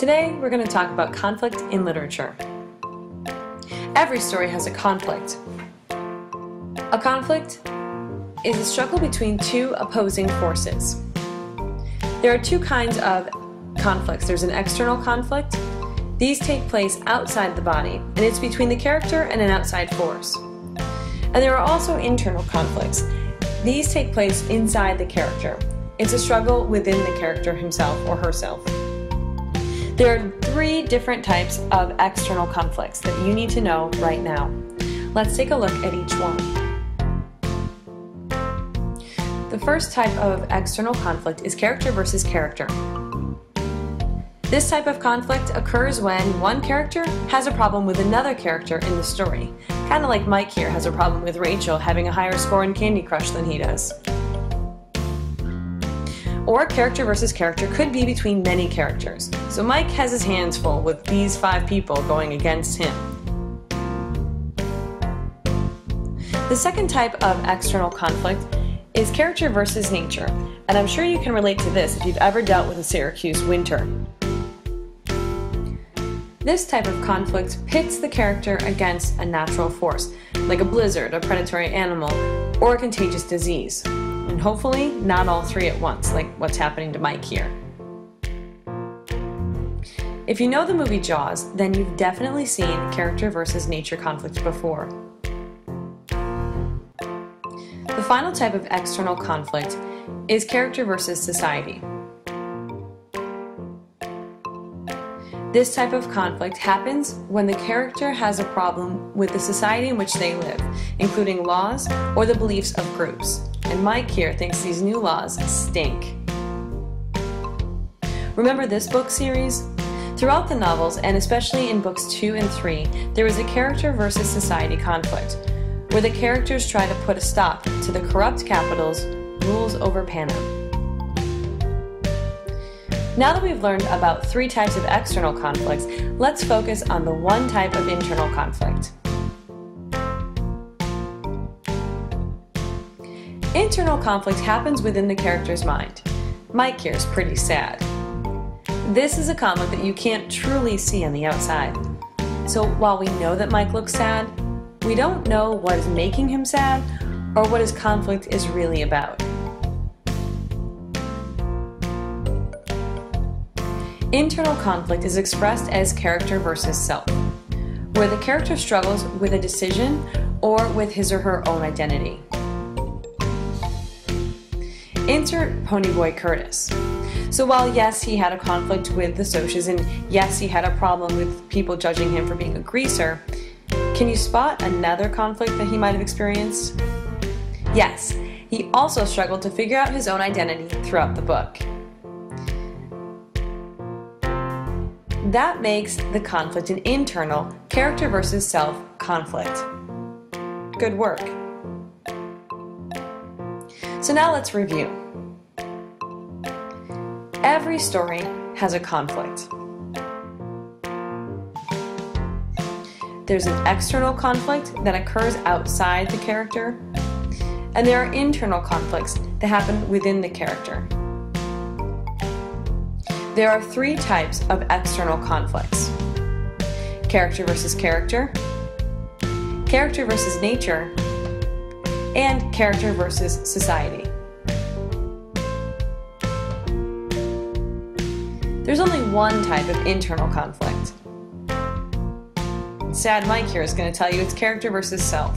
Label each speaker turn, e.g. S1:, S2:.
S1: Today, we're going to talk about conflict in literature. Every story has a conflict. A conflict is a struggle between two opposing forces. There are two kinds of conflicts. There's an external conflict. These take place outside the body, and it's between the character and an outside force. And there are also internal conflicts. These take place inside the character. It's a struggle within the character himself or herself. There are three different types of external conflicts that you need to know right now. Let's take a look at each one. The first type of external conflict is character versus character. This type of conflict occurs when one character has a problem with another character in the story. Kind of like Mike here has a problem with Rachel having a higher score in Candy Crush than he does. Or character versus character could be between many characters. So Mike has his hands full with these 5 people going against him. The second type of external conflict is character versus nature, and I'm sure you can relate to this if you've ever dealt with a Syracuse winter. This type of conflict pits the character against a natural force, like a blizzard, a predatory animal, or a contagious disease. And hopefully not all 3 at once, like what's happening to Mike here. If you know the movie Jaws, then you've definitely seen character versus nature conflict before. The final type of external conflict is character versus society. This type of conflict happens when the character has a problem with the society in which they live, including laws or the beliefs of groups. And Mike here thinks these new laws stink. Remember this book series? Throughout the novels, and especially in books 2 and 3, there is a character versus society conflict, where the characters try to put a stop to the corrupt capital's rules over Panem. Now that we've learned about 3 types of external conflicts, let's focus on the one type of internal conflict. Internal conflict happens within the character's mind. Mike here is pretty sad. This is a conflict that you can't truly see on the outside. So while we know that Mike looks sad, we don't know what is making him sad or what his conflict is really about. Internal conflict is expressed as character versus self, where the character struggles with a decision or with his or her own identity. Insert Ponyboy Curtis. So while yes, he had a conflict with the Socs, and yes, he had a problem with people judging him for being a greaser, can you spot another conflict that he might have experienced? Yes, he also struggled to figure out his own identity throughout the book. That makes the conflict an internal character versus self conflict. Good work. So now let's review. Every story has a conflict. There's an external conflict that occurs outside the character, and there are internal conflicts that happen within the character. There are 3 types of external conflicts: character versus character, character versus nature, and character versus society. There's only one type of internal conflict. Sad Mike here is going to tell you it's character versus self.